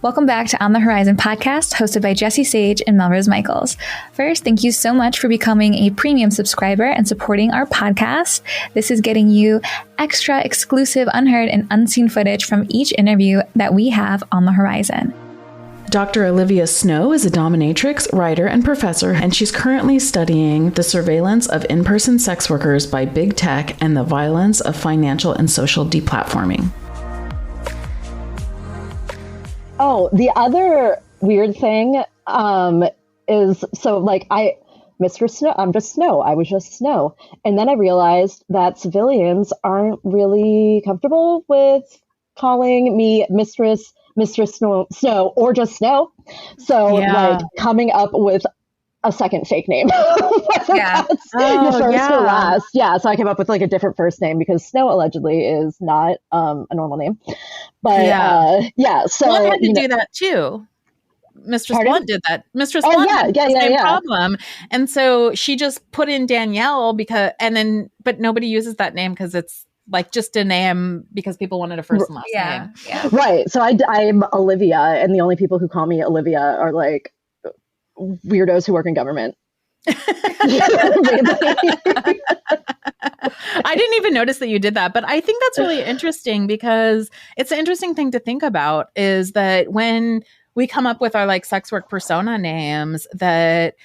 Welcome back to On the Horizon podcast, hosted by Jessie Sage and Melrose Michaels. First, thank you so much for becoming a premium subscriber and supporting our podcast. This is getting you extra exclusive, unheard, and unseen footage from each interview that we have on the horizon. Dr. Olivia Snow is a dominatrix, writer, and professor, and she's currently studying the surveillance of in-person sex workers by big tech and the violence of financial and social deplatforming. Oh, the other weird thing is, so like Mistress Snow, I'm just Snow. I was just Snow. And then I realized that civilians aren't really comfortable with calling me Mistress Snow, or just Snow. So like coming up with a second fake name. That's your first or last. Yeah. So I came up with like a different first name because Snow allegedly is not a normal name. But so Blunt had to do that too. Mistress Blunt did that. Mistress Blunt had the same problem. And so she just put in Danielle but nobody uses that name because it's like just a name because people wanted a first and last name. Yeah. Right. So I'm Olivia, and the only people who call me Olivia are like weirdos who work in government. I didn't even notice that you did that, but I think that's really interesting because it's an interesting thing to think about is that when we come up with our like sex work persona names, that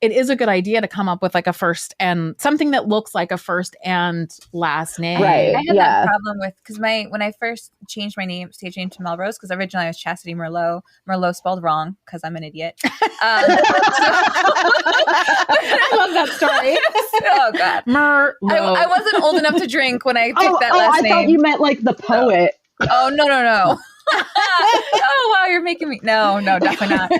it is a good idea to come up with like a first and something that looks like a first and last name. Right. I had that problem with, because when I first changed my stage name to Melrose, because originally I was Chastity Merlot spelled wrong because I'm an idiot. I love that story. Oh God. I wasn't old enough to drink when I picked that last name. I thought you meant like the poet. Oh, no. Oh wow, you're making me no, definitely not.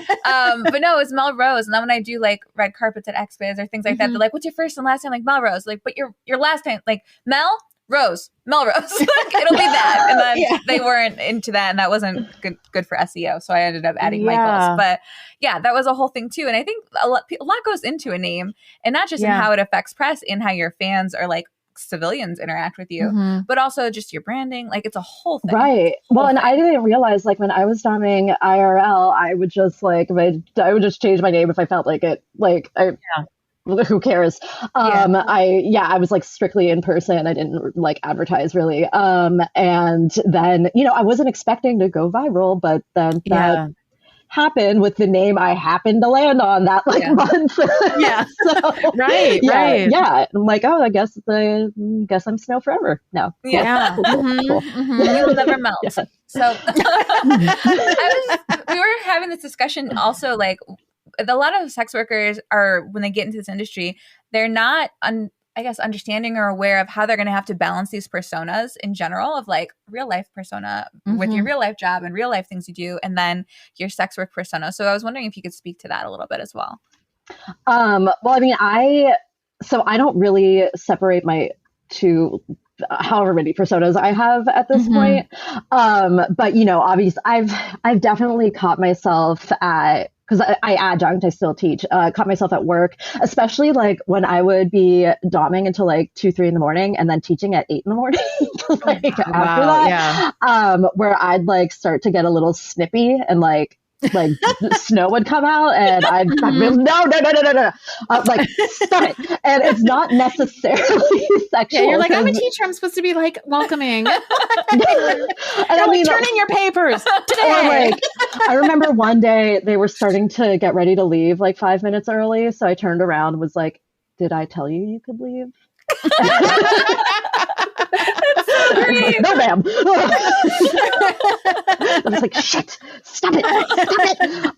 But no, it's Melrose. And then when I do like red carpets at Expos or things like that, they're like, "What's your first and last name?" Like Melrose. Like, but your last name, like Melrose. Like, it'll be that. And then they weren't into that, and that wasn't good for SEO. So I ended up adding Michaels. But yeah, that was a whole thing too. And I think a lot goes into a name, and not just in how it affects press, in how your fans are like. Civilians interact with you, but also just your branding. Like it's a whole thing. Right. Well, and I didn't realize like when I was doming IRL, I would just like, I would just change my name if I felt like it. Like, who cares? I was like strictly in person. I didn't like advertise really. And then, I wasn't expecting to go viral, but then that happened with the name I happened to land on that month. Right. Yeah. I'm like, oh, I guess I'm Snow forever now. Yeah. Cool. You will never melt. Yeah. So we were having this discussion also, like a lot of sex workers are, when they get into this industry, they're not understanding or aware of how they're going to have to balance these personas in general, of like real life persona with your real life job and real life things you do, and then your sex work persona. So I was wondering if you could speak to that a little bit as well. Well, I mean, I don't really separate my two, however many personas I have at this point. But obviously I've definitely caught myself at, because I adjunct, I still teach, caught myself at work, especially like when I would be doming until like 2-3 in the morning and then teaching at 8 in the morning, where I'd like start to get a little snippy and like Snow would come out and I'd be no. Like, stop it. And it's not necessarily sexual. Yeah, you're like, I'm a teacher. I'm supposed to be like welcoming. And turning your papers today. I remember one day they were starting to get ready to leave like 5 minutes early. So I turned around and was like, did I tell you could leave? That's so great. No, ma'am. I was like, shit, stop it.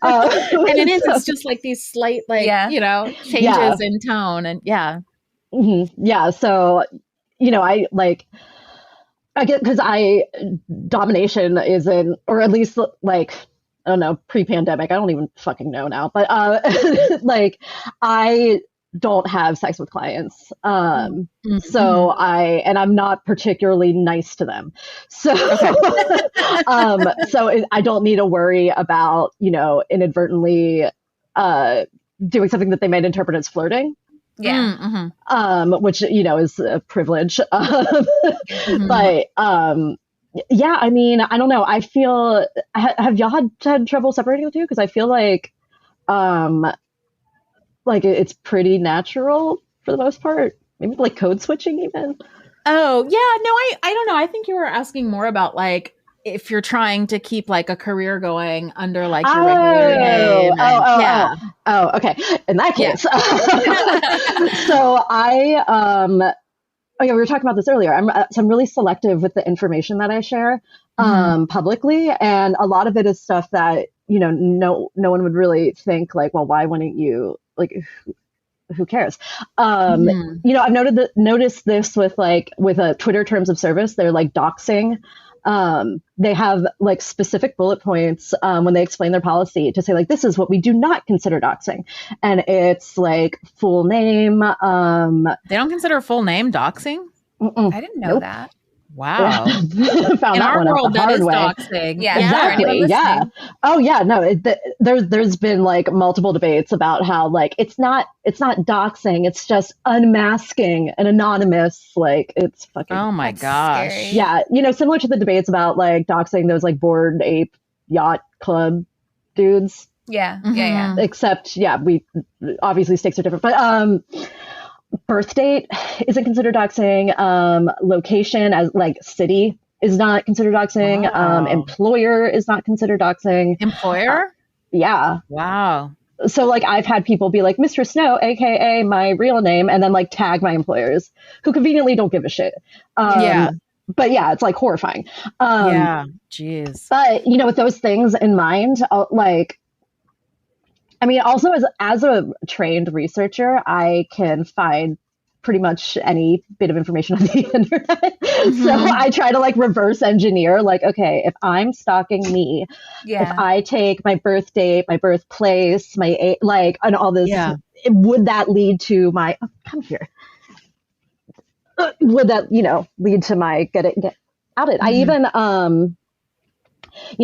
And it's just like these slight, changes in tone. And So, I like, I get, because domination isn't, or at least like, I don't know, pre-pandemic, I don't even fucking know now, but like I don't have sex with clients. So I'm not particularly nice to them. So, I don't need to worry about, inadvertently doing something that they might interpret as flirting. Yeah. Which, is a privilege. But, Yeah, I mean, I don't know. I feel have y'all had trouble separating the two? Because I feel um, like it's pretty natural for the most part. Maybe like code switching even. Oh, yeah. No, I don't know. I think you were asking more about like if you're trying to keep like a career going under like your regular name. Oh, okay. In that case, so oh yeah, we were talking about this earlier. I'm really selective with the information that I share publicly, and a lot of it is stuff that no one would really think like, well, why wouldn't you like? Who cares? I've noticed this with a Twitter terms of service. They're like doxing. They have like specific bullet points when they explain their policy to say like, this is what we do not consider doxing. And it's like full name. They don't consider full name doxing? I didn't know that. Wow. Found in that our one world, out the that hard is way. doxing. Yeah, exactly. Yeah. Oh yeah. No, there's been like multiple debates about how like it's not doxing. It's just unmasking an anonymous. Like it's fucking. Oh my gosh. Scary. Yeah. Similar to the debates about like doxing those like Bored Ape Yacht Club dudes. Yeah. Yeah. Except, we obviously stakes are different, but birth date isn't considered doxing. Location as like city is not considered doxing. Wow. Employer is not considered doxing. Employer? Yeah. Wow. So like I've had people be like Mistress Snow, aka my real name, and then like tag my employers who conveniently don't give a shit. But yeah, it's like horrifying. Yeah. Jeez. But with those things in mind, also as a trained researcher, I can find pretty much any bit of information on the internet. So I try to like reverse engineer, like, okay, if I'm stalking me, if I take my birth date, my birthplace, and all this, would that lead to my, come here. Would that, lead to my get outed? I even,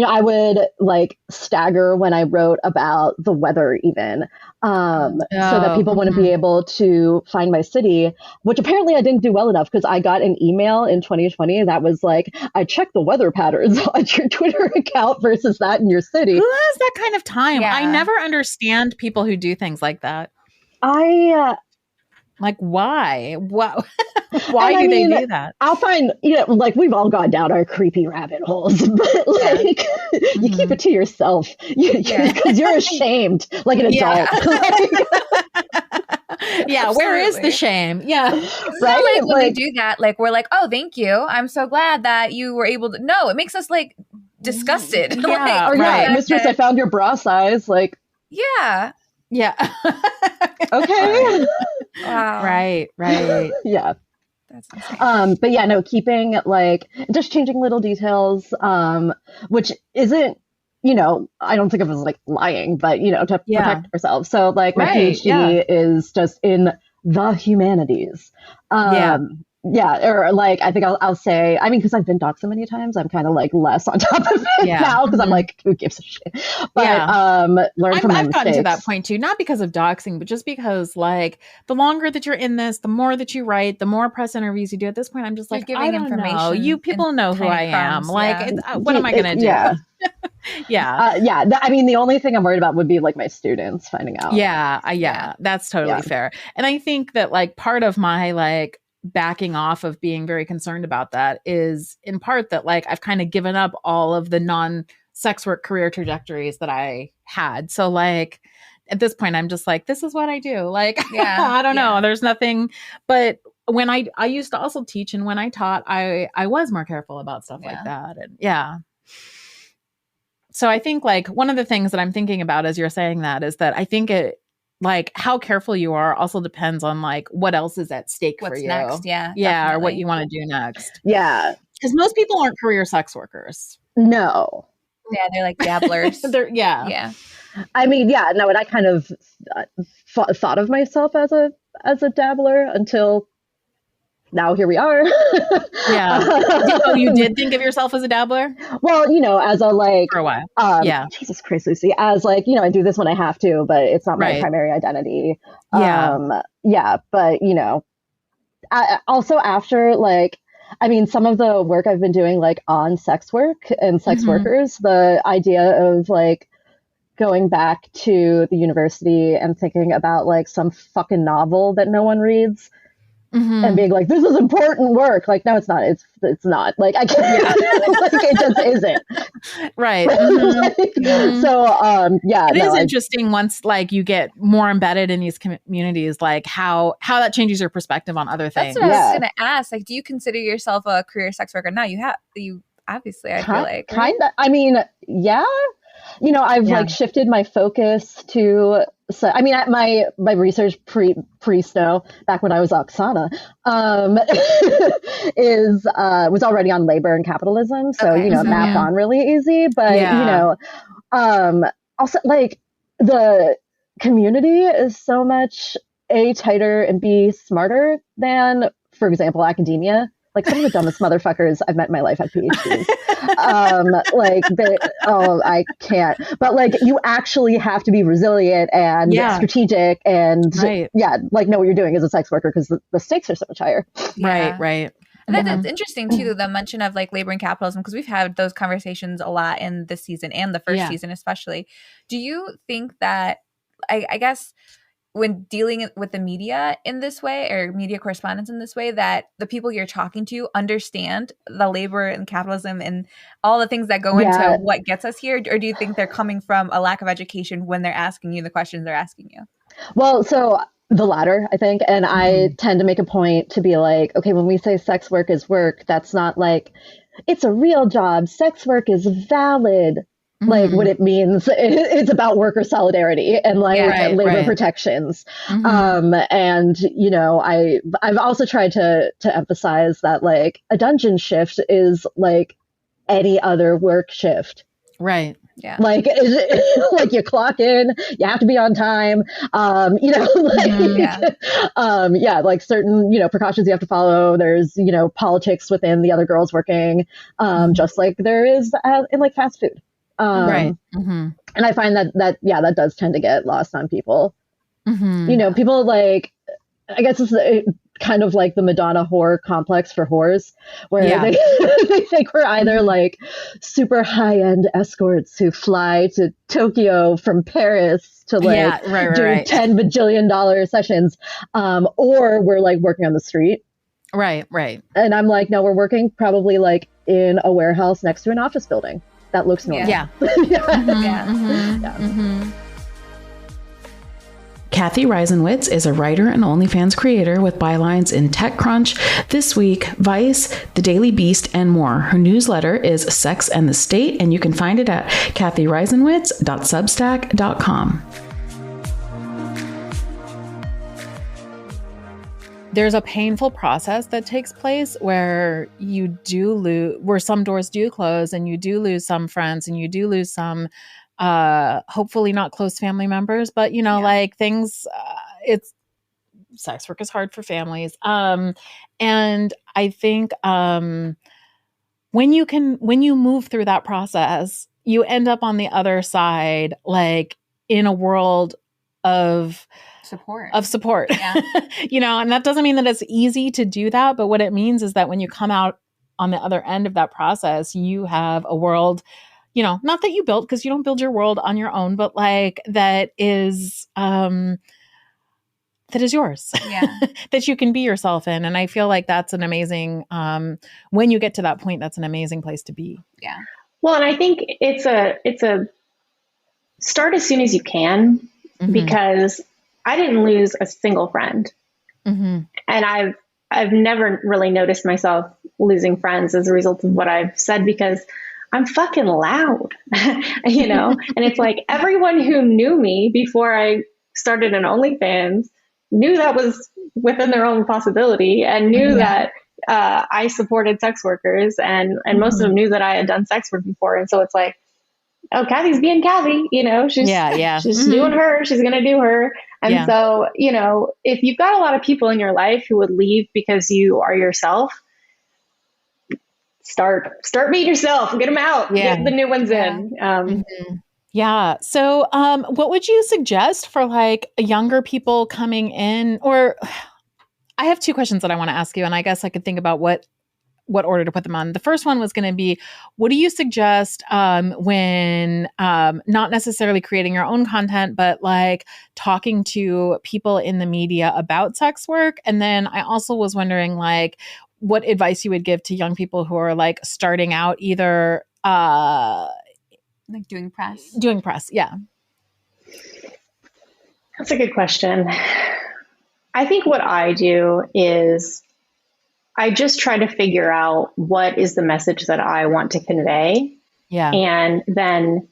I would like stagger when I wrote about the weather even, so that people wouldn't be able to find my city, which apparently I didn't do well enough because I got an email in 2020 that was like, I checked the weather patterns on your Twitter account versus that in your city. Who has that kind of time? Yeah. I never understand people who do things like that. Like, why? Wow. Why do they do that? I'll find, like we've all gone down our creepy rabbit holes, but like you keep it to yourself because you're ashamed like an adult. Yeah, where is the shame? Yeah. Right? Like when we do that, like we're like, oh, thank you. I'm so glad that you were able to. No, it makes us like disgusted. Yeah, like, Mistress, I found your bra size. Like, yeah. Okay. Wow. Right. Yeah. That's insane. But yeah, no, keeping like just changing little details, which isn't, I don't think of it as like lying, but to protect ourselves. So like my PhD is just in the humanities. Or like I think I'll say, because I've been doxed so many times, I'm kind of like less on top of it now because I'm like, who gives a shit? But learn from my I've gotten mistakes. to that point too, not because of doxing, but just because like the longer that you're in this, the more that you write, the more press interviews you do. At this point, I'm just like, giving I don't know. information You people know who I am. crumbs, Like, what am I going to do? The only thing I'm worried about would be like my students finding out. That's totally fair. And I think that like part of my like backing off of being very concerned about that is in part that like I've kind of given up all of the non-sex work career trajectories that I had. So like at this point I'm just like, this is what I do. Like, I don't know. There's nothing, but when I used to also teach, and when I taught, I was more careful about stuff like that. And so I think like one of the things that I'm thinking about as you're saying that is that I think it, like how careful you are also depends on like what else is at stake for you. What's next? Yeah. Or what you want to do next. Yeah. Because most people aren't career sex workers. No. Yeah, they're like dabblers. And I kind of thought of myself as a dabbler until now here we are. Oh, you did think of yourself as a dabbler? Well, as a like for a while. Jesus Christ, Lucy. As like, I do this when I have to, but it's not my primary identity. But I also after like I mean, some of the work I've been doing, like on sex work and sex workers, the idea of like going back to the university and thinking about like some fucking novel that no one reads and being like, this is important work. Like, no, it's not. It's not. Like, I can't. Like, it just isn't. Right. So, yeah. It is interesting once like you get more embedded in these communities, like how that changes your perspective on other things. That's what I was going to ask. Like, do you consider yourself a career sex worker? No, you obviously, I feel like. Kind of. I mean, yeah. You know, I've like shifted my focus to, so I mean, my research pre-Snow, back when I was Oksana, was already on labor and capitalism. So, you know, mapped on really easy, but you know, also like the community is so much A, tighter and B, smarter than, for example, academia. Like some of the dumbest motherfuckers I've met in my life have PhDs. I can't. But like, you actually have to be resilient and strategic and like know what you're doing as a sex worker because the stakes are so much higher. Right. And that's interesting too, the mention of like labor and capitalism, because we've had those conversations a lot in this season and the first season especially. Do you think that, I guess, when dealing with the media in this way or media correspondence in this way, that the people you're talking to understand the labor and capitalism and all the things that go into what gets us here? Or do you think they're coming from a lack of education when they're asking you the questions they're asking you? Well, so the latter, I think. And I tend to make a point to be like, okay, when we say sex work is work, that's not like, it's a real job. Sex work is valid. Like what it means, it's about worker solidarity and like labor protections. And you know, I've also tried to emphasize that like a dungeon shift is like any other work shift. Right. Yeah. Like, like you clock in, you have to be on time. You know, like, like certain, you know, precautions you have to follow. There's, you know, politics within the other girls working, just like there is in like fast food. And I find that does tend to get lost on people. You know, people like, I guess it's kind of like the Madonna whore complex for whores, where they think we're either like super high end escorts who fly to Tokyo from Paris to like do $10 bajillion sessions, or we're like working on the street. Right. And I'm like, no, we're working probably like in a warehouse next to an office building. That looks normal. Cathy Reisenwitz is a writer and OnlyFans creator with bylines in TechCrunch, This Week, Vice, The Daily Beast, and more. Her newsletter is Sex and the State, and you can find it at cathyreisenwitz.substack.com. There's a painful process that takes place where you do lose, where some doors do close and you do lose some friends and you do lose some, hopefully not close family members, but you know, like things, it's sex work is hard for families. And I think, when you move through that process, you end up on the other side, like in a world of support. You know, and that doesn't mean that it's easy to do that, but what it means is that when you come out on the other end of that process, you have a world, you know, not that you built, because you don't build your world on your own, but like that is yours. That you can be yourself in. And I feel like that's an amazing, when you get to that point, that's an amazing place to be. Well, and I think it's a start as soon as you can, because I didn't lose a single friend. And I've never really noticed myself losing friends as a result of what I've said, because I'm fucking loud, you know? And it's like everyone who knew me before I started an OnlyFans knew that was within their own possibility and knew that I supported sex workers, and most of them knew that I had done sex work before. And so it's like, oh, Cathy's being Cathy, you know, she's doing her, she's going to do her. And so, you know, if you've got a lot of people in your life who would leave because you are yourself, start being yourself, get them out, get the new ones in. So, what would you suggest for like younger people coming in? Or I have two questions that I want to ask you, and I guess I could think about what what order to put them on. The first one was going to be, what do you suggest when not necessarily creating your own content, but like talking to people in the media about sex work? And then I also was wondering like what advice you would give to young people who are like starting out, either like doing press. Doing press, yeah. That's a good question. I think what I do is I just try to figure out what is the message that I want to convey. Yeah. And then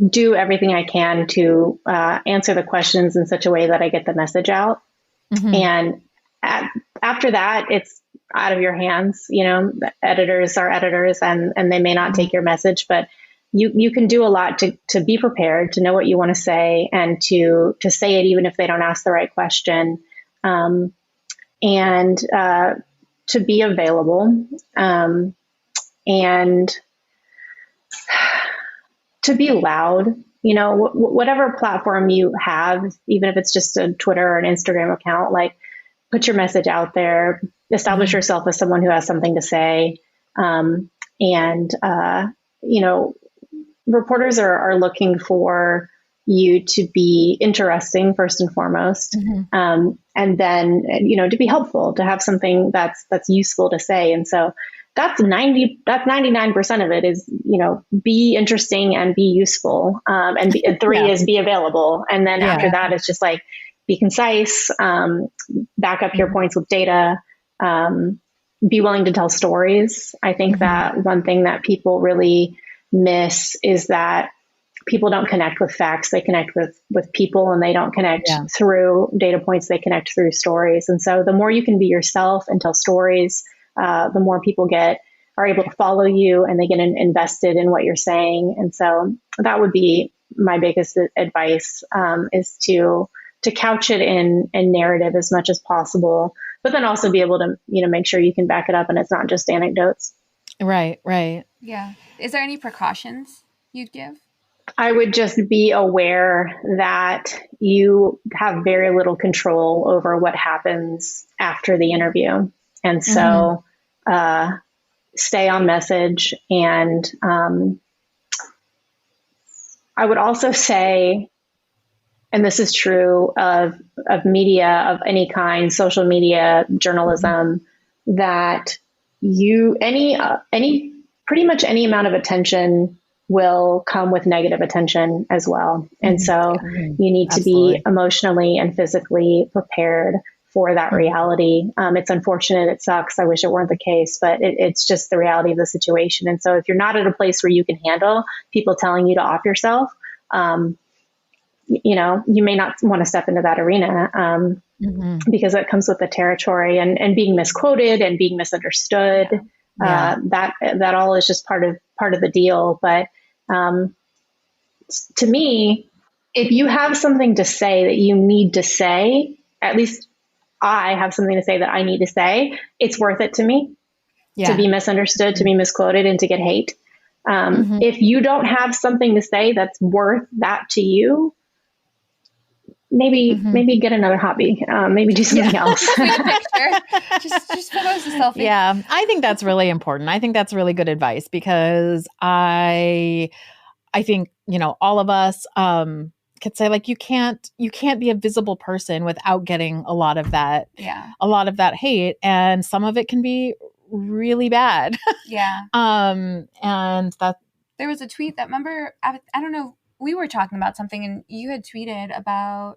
do everything I can to answer the questions in such a way that I get the message out. Mm-hmm. And after that, it's out of your hands. You know, the editors are editors and they may not take your message, but you can do a lot to be prepared, to know what you want to say, and to say it even if they don't ask the right question. And to be available, and to be loud, you know, whatever platform you have, even if it's just a Twitter or an Instagram account, like put your message out there, establish yourself as someone who has something to say. You know, reporters are looking for you to be interesting first and foremost. And then, you know, to be helpful, to have something that's useful to say. And so that's 99% of it is, you know, be interesting and be useful. And three is be available. And then after that, it's just like, be concise, back up your points with data, be willing to tell stories. I think that one thing that people really miss is that people don't connect with facts. They connect with people, and they don't connect through data points. They connect through stories. And so the more you can be yourself and tell stories, the more people are able to follow you, and they get invested in what you're saying. And so that would be my biggest advice, is to couch it in narrative as much as possible, but then also be able to, you know, make sure you can back it up and it's not just anecdotes. Right. Yeah. Is there any precautions you'd give? I would just be aware that you have very little control over what happens after the interview. And so stay on message. And I would also say, and this is true of media of any kind, social media, journalism, that pretty much any amount of attention will come with negative attention as well. And so you need to be emotionally and physically prepared for that reality. It's unfortunate. It sucks. I wish it weren't the case, but it's just the reality of the situation. And so if you're not at a place where you can handle people telling you to off yourself, you know, you may not want to step into that arena, because it comes with the territory and being misquoted and being misunderstood. That all is just part of the deal. But to me, if you have something to say that you need to say, at least I have something to say that I need to say, it's worth it to me to be misunderstood, to be misquoted, and to get hate. If you don't have something to say that's worth that to you, maybe get another hobby, maybe do something else. just post a selfie. Yeah, I think that's really important. I think that's really good advice, because I think, you know, all of us could say, like, you can't be a visible person without getting a lot of that hate, and some of it can be really bad. And that there was a tweet that, remember, I don't know, we were talking about something and you had tweeted about,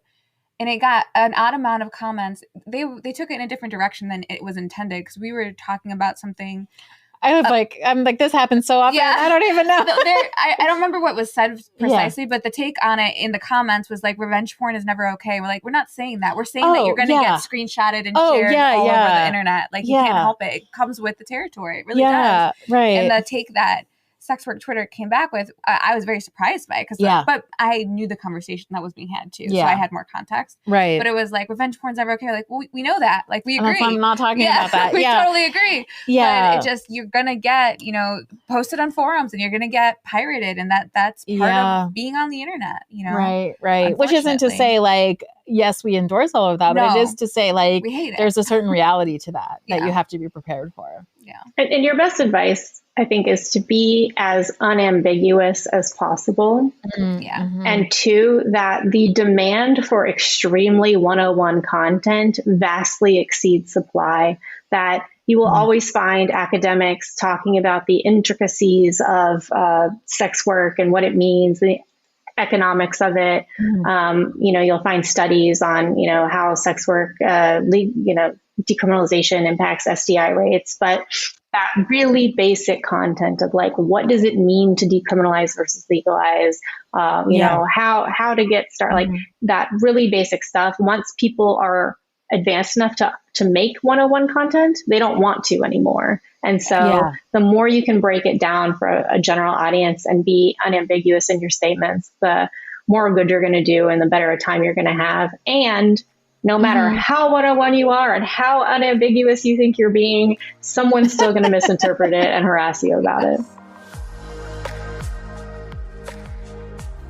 and it got an odd amount of comments. They took it in a different direction than it was intended, because we were talking about something. I'm like, this happens so often. I don't even know. I don't remember what was said precisely, but the take on it in the comments was like, revenge porn is never okay. We're like, we're not saying that. We're saying that you're going to get screenshotted and shared all over the internet. Like, you can't help it. It comes with the territory. It really does. Right. And the take that Sex Work Twitter came back with, I was very surprised by it, but I knew the conversation that was being had too, so I had more context. Right. But it was like, revenge porn's never okay. Like, well, we know that. Like, we agree. I'm not talking about that. We totally agree. Yeah. But it just, you're gonna get, you know, posted on forums, and you're gonna get pirated, and that's part of being on the internet. You know. Right. Which isn't to say, like, yes, we endorse all of that, but it is to say, like, we hate it. There's a certain reality to that that you have to be prepared for. Yeah. And your best advice, I think, is to be as unambiguous as possible. Yeah. And 2, that the demand for extremely 101 content vastly exceeds supply, that you will always find academics talking about the intricacies of sex work and what it means, the economics of it. You'll find studies on, how sex work, decriminalization impacts STI rates, but that really basic content of like, what does it mean to decriminalize versus legalize? How to get started, like that really basic stuff. Once people are advanced enough to make 101 content, they don't want to anymore. And so the more you can break it down for a general audience and be unambiguous in your statements, the more good you're going to do and the better a time you're going to have. And no matter how 101 you are and how unambiguous you think you're being, someone's still going to misinterpret it and harass you about it.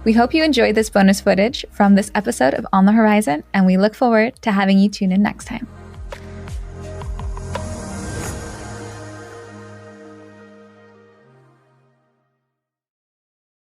We hope you enjoyed this bonus footage from this episode of On the Horizon, and we look forward to having you tune in next time.